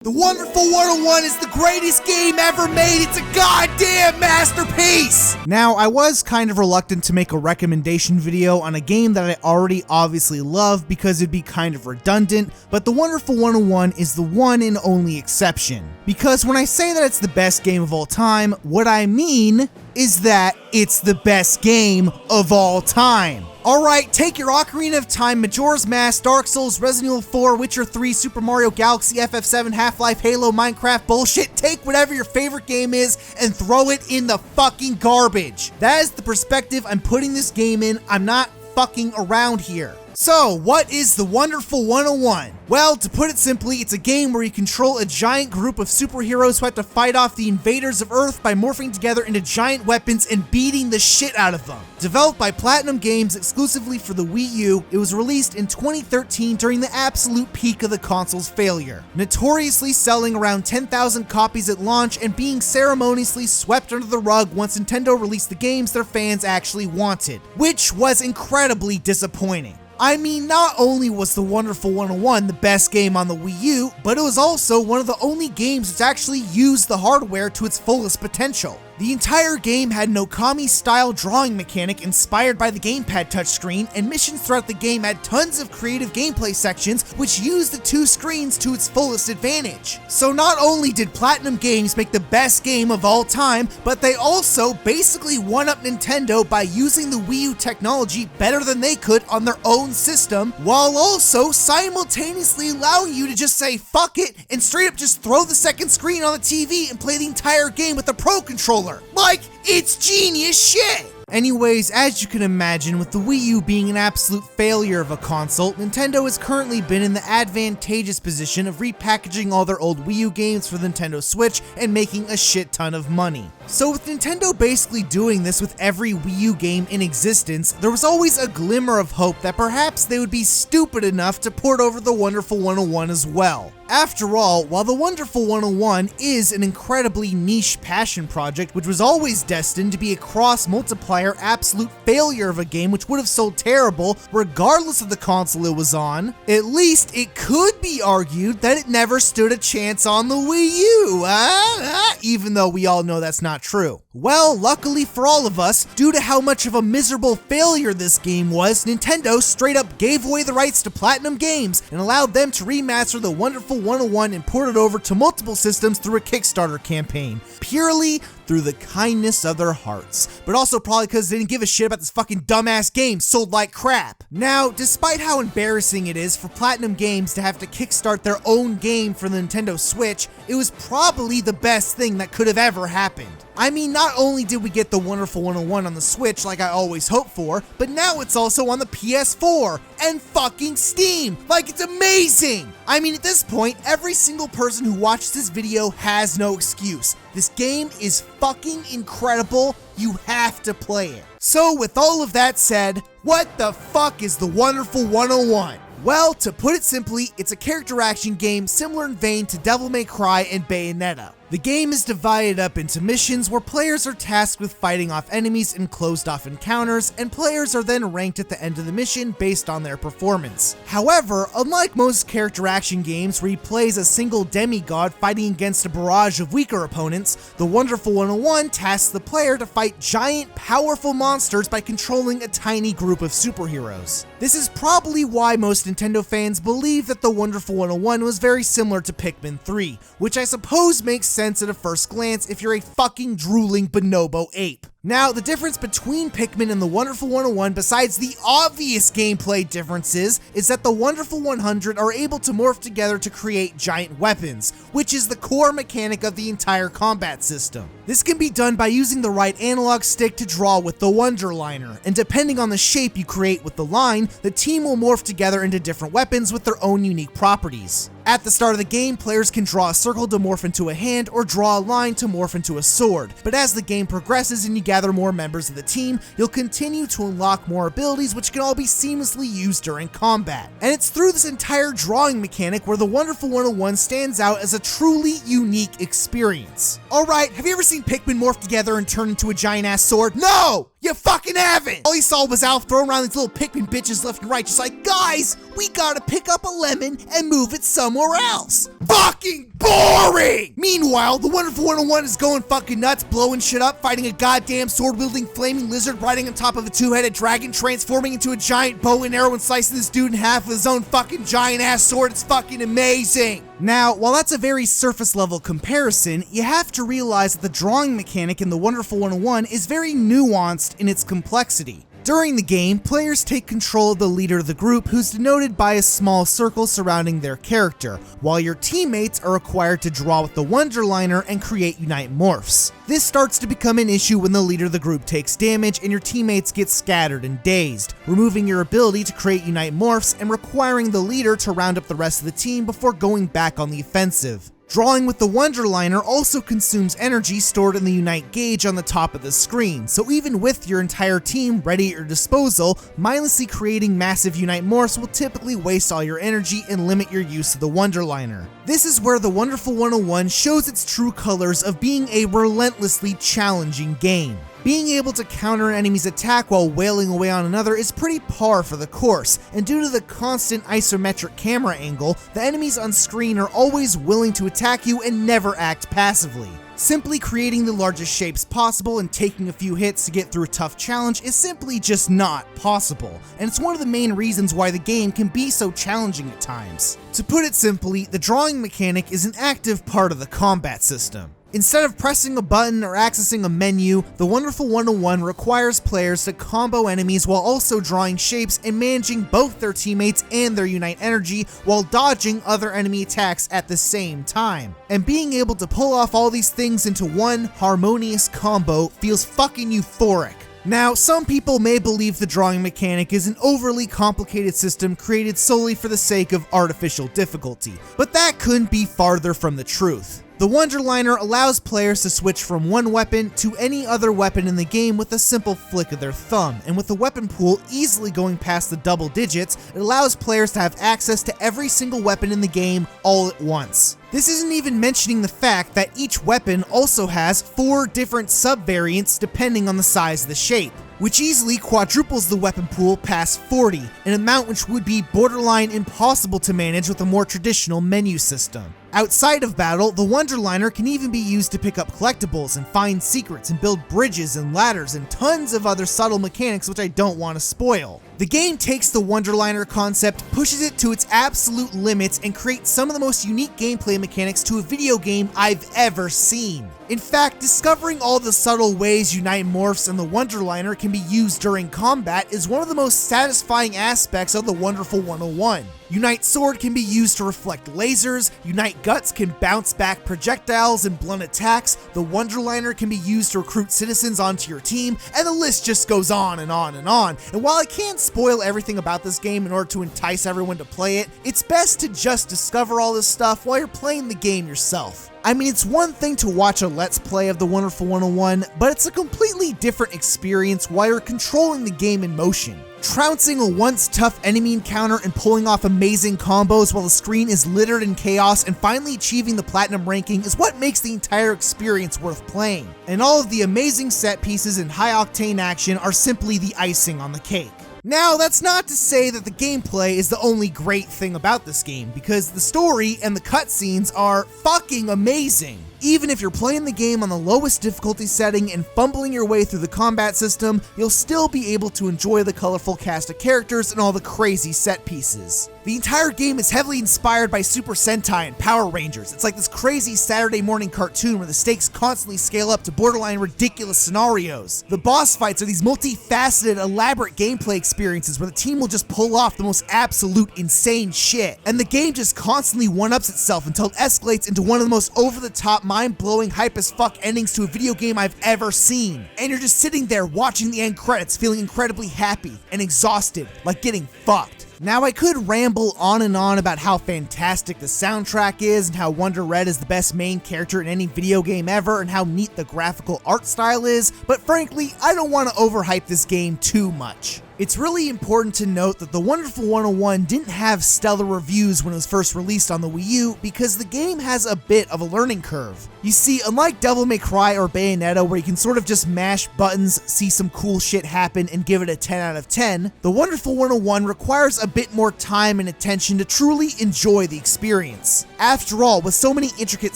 The Wonderful 101 is the greatest game ever made. It's a goddamn masterpiece! Now, I was kind of reluctant to make a recommendation video on a game that I already obviously love because it'd be kind of redundant, but The Wonderful 101 is the one and only exception. Because when I say that it's the best game of all time, what I mean is that it's the best game of all time. Alright, take your Ocarina of Time, Majora's Mask, Dark Souls, Resident Evil 4, Witcher 3, Super Mario Galaxy, FF7, Half-Life, Halo, Minecraft bullshit, take whatever your favorite game is and throw it in the fucking garbage. That is the perspective I'm putting this game in. I'm not fucking around here. So, what is the Wonderful 101? Well, to put it simply, it's a game where you control a giant group of superheroes who have to fight off the invaders of Earth by morphing together into giant weapons and beating the shit out of them. Developed by Platinum Games exclusively for the Wii U, it was released in 2013 during the absolute peak of the console's failure, notoriously selling around 10,000 copies at launch and being ceremoniously swept under the rug once Nintendo released the games their fans actually wanted, which was incredibly disappointing. I mean, not only was The Wonderful 101 the best game on the Wii U, but it was also one of the only games which actually used the hardware to its fullest potential. The entire game had an Okami-style drawing mechanic inspired by the gamepad touchscreen, and missions throughout the game had tons of creative gameplay sections which used the two screens to its fullest advantage. So not only did Platinum Games make the best game of all time, but they also basically one-up Nintendo by using the Wii U technology better than they could on their own system, while also simultaneously allowing you to just say fuck it and straight up just throw the second screen on the TV and play the entire game with the Pro Controller. Like, it's genius shit! Anyways, as you can imagine, with the Wii U being an absolute failure of a console, Nintendo has currently been in the advantageous position of repackaging all their old Wii U games for the Nintendo Switch and making a shit ton of money. So with Nintendo basically doing this with every Wii U game in existence, there was always a glimmer of hope that perhaps they would be stupid enough to port over the Wonderful 101 as well. After all, while the Wonderful 101 is an incredibly niche passion project which was always destined to be a cross-multiplier absolute failure of a game which would have sold terrible regardless of the console it was on, at least it could be argued that it never stood a chance on the Wii U, even though we all know that's not true. Well, luckily for all of us, due to how much of a miserable failure this game was, Nintendo straight up gave away the rights to Platinum Games and allowed them to remaster the Wonderful 101 and port it over to multiple systems through a Kickstarter campaign, purely through the kindness of their hearts, but also probably because they didn't give a shit about this fucking dumbass game sold like crap. Now, despite how embarrassing it is for Platinum Games to have to kickstart their own game for the Nintendo Switch, it was probably the best thing that could have ever happened. I mean, not only did we get the Wonderful 101 on the Switch like I always hoped for, but now it's also on the PS4 and fucking Steam. Like, it's amazing! I mean, at this point, every single person who watched this video has no excuse. This game is fucking incredible. You have to play it. So with all of that said, what the fuck is the Wonderful 101? Well, to put it simply, it's a character action game similar in vein to Devil May Cry and Bayonetta. The game is divided up into missions where players are tasked with fighting off enemies in closed-off encounters, and players are then ranked at the end of the mission based on their performance. However, unlike most character action games where you play as a single demigod fighting against a barrage of weaker opponents, the Wonderful 101 tasks the player to fight giant, powerful monsters by controlling a tiny group of superheroes. This is probably why most Nintendo fans believe that the Wonderful 101 was very similar to Pikmin 3, which I suppose makes sense at a first glance if you're a fucking drooling bonobo ape. Now, the difference between Pikmin and the Wonderful 101, besides the obvious gameplay differences, is that the Wonderful 100 are able to morph together to create giant weapons, which is the core mechanic of the entire combat system. This can be done by using the right analog stick to draw with the Wonder Liner, and depending on the shape you create with the line, the team will morph together into different weapons with their own unique properties. At the start of the game, players can draw a circle to morph into a hand or draw a line to morph into a sword, but as the game progresses and you gather more members of the team, you'll continue to unlock more abilities which can all be seamlessly used during combat. And it's through this entire drawing mechanic where the Wonderful 101 stands out as a truly unique experience. Alright, have you ever seen Pikmin morph together and turn into a giant-ass sword? No! You fucking haven't! All you saw was Alf throwing around these little Pikmin bitches left and right, just like, guys, we gotta pick up a lemon and move it somewhere else. Fucking boring! Meanwhile, the Wonderful 101 is going fucking nuts, blowing shit up, fighting a goddamn sword-wielding flaming lizard, riding on top of a two-headed dragon, transforming into a giant bow and arrow and slicing this dude in half with his own fucking giant-ass sword. It's fucking amazing! Now, while that's a very surface-level comparison, you have to realize that the drawing mechanic in the Wonderful 101 is very nuanced in its complexity. During the game, players take control of the leader of the group, who's denoted by a small circle surrounding their character, while your teammates are required to draw with the Wonderliner and create Unite morphs. This starts to become an issue when the leader of the group takes damage and your teammates get scattered and dazed, removing your ability to create Unite morphs and requiring the leader to round up the rest of the team before going back on the offensive. Drawing with the Wonderliner also consumes energy stored in the Unite gauge on the top of the screen, so even with your entire team ready at your disposal, mindlessly creating massive Unite morphs will typically waste all your energy and limit your use of the Wonderliner. This is where the Wonderful 101 shows its true colors of being a relentlessly challenging game. Being able to counter an enemy's attack while wailing away on another is pretty par for the course, and due to the constant isometric camera angle, the enemies on screen are always willing to attack you and never act passively. Simply creating the largest shapes possible and taking a few hits to get through a tough challenge is simply just not possible, and it's one of the main reasons why the game can be so challenging at times. To put it simply, the drawing mechanic is an active part of the combat system. Instead of pressing a button or accessing a menu, the Wonderful 101 requires players to combo enemies while also drawing shapes and managing both their teammates and their Unite energy while dodging other enemy attacks at the same time. And being able to pull off all these things into one harmonious combo feels fucking euphoric. Now, some people may believe the drawing mechanic is an overly complicated system created solely for the sake of artificial difficulty, but that couldn't be farther from the truth. The Wonderliner allows players to switch from one weapon to any other weapon in the game with a simple flick of their thumb, and with the weapon pool easily going past the double digits, it allows players to have access to every single weapon in the game all at once. This isn't even mentioning the fact that each weapon also has 4 different sub-variants depending on the size of the shape, which easily quadruples the weapon pool past 40, an amount which would be borderline impossible to manage with a more traditional menu system. Outside of battle, the Wonderliner can even be used to pick up collectibles and find secrets and build bridges and ladders and tons of other subtle mechanics which I don't want to spoil. The game takes the Wonderliner concept, pushes it to its absolute limits, and creates some of the most unique gameplay mechanics to a video game I've ever seen. In fact, discovering all the subtle ways Unite morphs and the Wonderliner can be used during combat is one of the most satisfying aspects of the Wonderful 101. Unite Sword can be used to reflect lasers, Unite Guts can bounce back projectiles and blunt attacks, the Wonderliner can be used to recruit citizens onto your team, and the list just goes on and on and on. And while I can't spoil everything about this game in order to entice everyone to play it, it's best to just discover all this stuff while you're playing the game yourself. I mean, it's one thing to watch a Let's Play of the Wonderful 101, but it's a completely different experience while you're controlling the game in motion. Trouncing a once tough enemy encounter and pulling off amazing combos while the screen is littered in chaos and finally achieving the platinum ranking is what makes the entire experience worth playing. And all of the amazing set pieces and high octane action are simply the icing on the cake. Now, that's not to say that the gameplay is the only great thing about this game, because the story and the cutscenes are fucking amazing. Even if you're playing the game on the lowest difficulty setting and fumbling your way through the combat system, you'll still be able to enjoy the colorful cast of characters and all the crazy set pieces. The entire game is heavily inspired by Super Sentai and Power Rangers. It's like this crazy Saturday morning cartoon where the stakes constantly scale up to borderline ridiculous scenarios. The boss fights are these multifaceted, elaborate gameplay experiences where the team will just pull off the most absolute insane shit. And the game just constantly one-ups itself until it escalates into one of the most over-the-top, mind-blowing, hype-as-fuck endings to a video game I've ever seen. And you're just sitting there watching the end credits feeling incredibly happy and exhausted, like getting fucked. Now, I could ramble on and on about how fantastic the soundtrack is and how Wonder Red is the best main character in any video game ever and how neat the graphical art style is, but frankly, I don't want to overhype this game too much. It's really important to note that the Wonderful 101 didn't have stellar reviews when it was first released on the Wii U because the game has a bit of a learning curve. You see, unlike Devil May Cry or Bayonetta where you can sort of just mash buttons, see some cool shit happen, and give it a 10 out of 10, the Wonderful 101 requires a bit more time and attention to truly enjoy the experience. After all, with so many intricate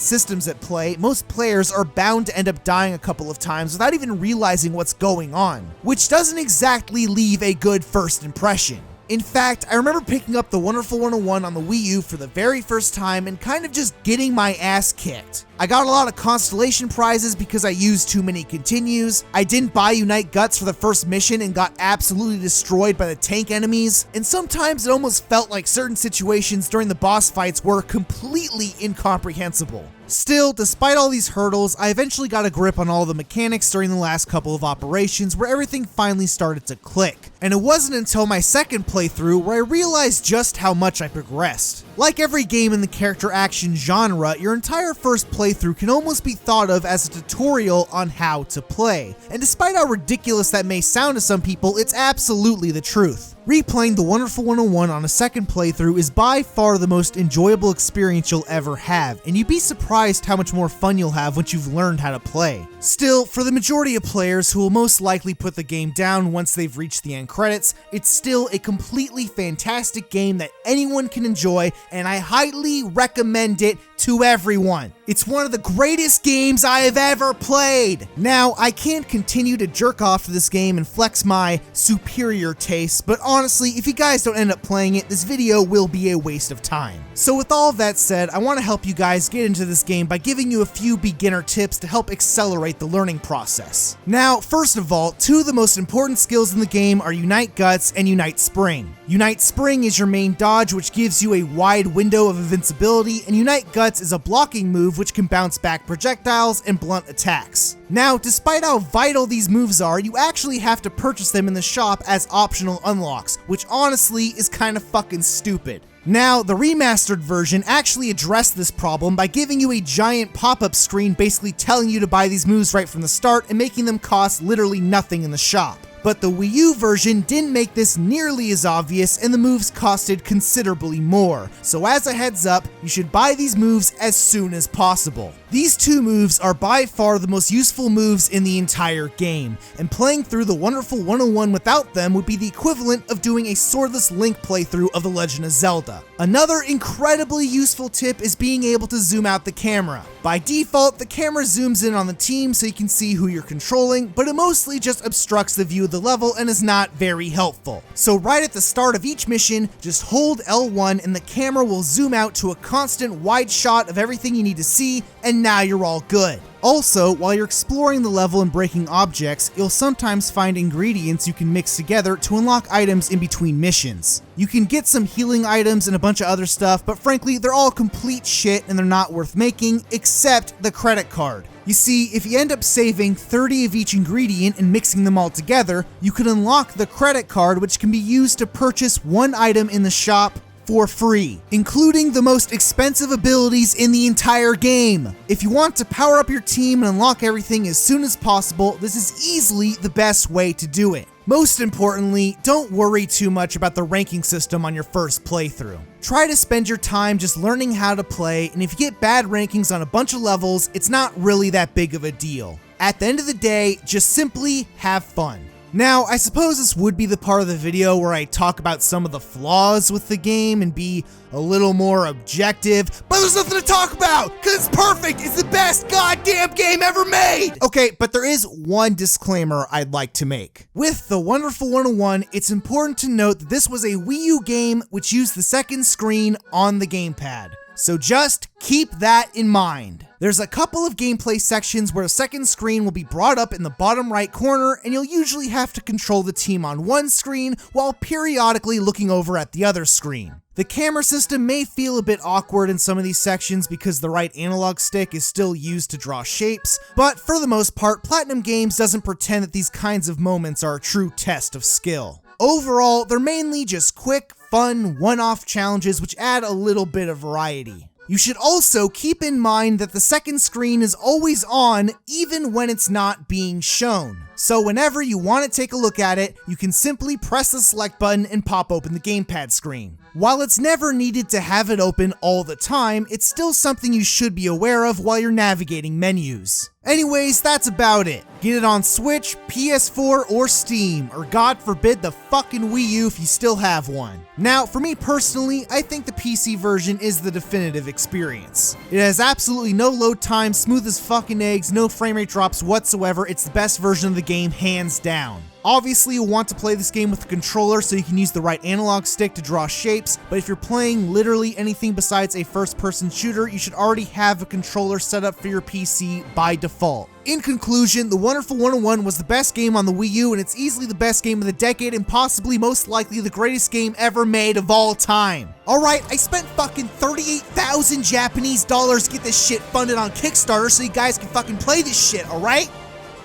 systems at play, most players are bound to end up dying a couple of times without even realizing what's going on, which doesn't exactly leave a good first impression. In fact, I remember picking up the Wonderful 101 on the Wii U for the very first time and kind of just getting my ass kicked. I got a lot of constellation prizes because I used too many continues, I didn't buy Unite Guts for the first mission and got absolutely destroyed by the tank enemies, and sometimes it almost felt like certain situations during the boss fights were completely incomprehensible. Still, despite all these hurdles, I eventually got a grip on all the mechanics during the last couple of operations where everything finally started to click. And it wasn't until my second playthrough where I realized just how much I progressed. Like every game in the character action genre, your entire first playthrough can almost be thought of as a tutorial on how to play. And despite how ridiculous that may sound to some people, it's absolutely the truth. Replaying the Wonderful 101 on a second playthrough is by far the most enjoyable experience you'll ever have, and you'd be surprised how much more fun you'll have once you've learned how to play. Still, for the majority of players who will most likely put the game down once they've reached the end credits, it's still a completely fantastic game that anyone can enjoy, and I highly recommend it to everyone. It's one of the greatest games I have ever played! Now, I can't continue to jerk off to this game and flex my superior taste, but honestly, if you guys don't end up playing it, this video will be a waste of time. So with all of that said, I want to help you guys get into this game by giving you a few beginner tips to help accelerate the learning process. Now, first of all, two of the most important skills in the game are Unite Guts and Unite Spring. Unite Spring is your main dodge, which gives you a wide window of invincibility, and Unite Guts is a blocking move which can bounce back projectiles and blunt attacks. Now, despite how vital these moves are, you actually have to purchase them in the shop as optional unlocks, which honestly is kind of fucking stupid. Now, the remastered version actually addressed this problem by giving you a giant pop-up screen basically telling you to buy these moves right from the start and making them cost literally nothing in the shop. But the Wii U version didn't make this nearly as obvious and the moves costed considerably more. So as a heads up, you should buy these moves as soon as possible. These two moves are by far the most useful moves in the entire game, and playing through the Wonderful 101 without them would be the equivalent of doing a swordless Link playthrough of The Legend of Zelda. Another incredibly useful tip is being able to zoom out the camera. By default, the camera zooms in on the team so you can see who you're controlling, but it mostly just obstructs the view of the level and is not very helpful. So right at the start of each mission, just hold L1 and the camera will zoom out to a constant wide shot of everything you need to see, and now you're all good. Also, while you're exploring the level and breaking objects, you'll sometimes find ingredients you can mix together to unlock items in between missions. You can get some healing items and a bunch of other stuff, but frankly, they're all complete shit and they're not worth making, except the credit card. You see, if you end up saving 30 of each ingredient and mixing them all together, you can unlock the credit card, which can be used to purchase one item in the shop for free, including the most expensive abilities in the entire game. If you want to power up your team and unlock everything as soon as possible, this is easily the best way to do it. Most importantly, don't worry too much about the ranking system on your first playthrough. Try to spend your time just learning how to play, and if you get bad rankings on a bunch of levels, it's not really that big of a deal. At the end of the day, just simply have fun. Now, I suppose this would be the part of the video where I talk about some of the flaws with the game and be a little more objective, but there's nothing to talk about, because it's perfect! It's the best goddamn game ever made! Okay, but there is one disclaimer I'd like to make. With the Wonderful 101, it's important to note that this was a Wii U game which used the second screen on the gamepad. So just keep that in mind. There's a couple of gameplay sections where a second screen will be brought up in the bottom right corner, and you'll usually have to control the team on one screen while periodically looking over at the other screen. The camera system may feel a bit awkward in some of these sections because the right analog stick is still used to draw shapes, but for the most part, Platinum Games doesn't pretend that these kinds of moments are a true test of skill. Overall, they're mainly just quick, fun, one-off challenges which add a little bit of variety. You should also keep in mind that the second screen is always on even when it's not being shown. So whenever you want to take a look at it, you can simply press the select button and pop open the gamepad screen. While it's never needed to have it open all the time, it's still something you should be aware of while you're navigating menus. Anyways, that's about it. Get it on Switch, PS4, or Steam, or God forbid the fucking Wii U if you still have one. Now, for me personally, I think the PC version is the definitive experience. It has absolutely no load time, smooth as fucking eggs, no frame rate drops whatsoever. It's the best version of the game, hands down. Obviously, you'll want to play this game with a controller so you can use the right analog stick to draw shapes, but if you're playing literally anything besides a first-person shooter, you should already have a controller set up for your PC by default. In conclusion, The Wonderful 101 was the best game on the Wii U, and it's easily the best game of the decade and possibly most likely the greatest game ever made of all time. Alright, I spent fucking 38,000 Japanese dollars to get this shit funded on Kickstarter so you guys can fucking play this shit, alright?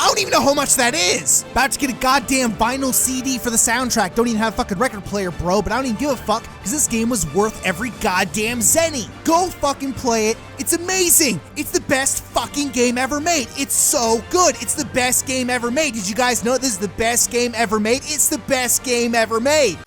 I don't even know how much that is! About to get a goddamn vinyl CD for the soundtrack. Don't even have a fucking record player, bro, but I don't even give a fuck because this game was worth every goddamn zenny. Go fucking play it. It's amazing. It's the best fucking game ever made. It's so good. It's the best game ever made. Did you guys know this is the best game ever made? It's the best game ever made.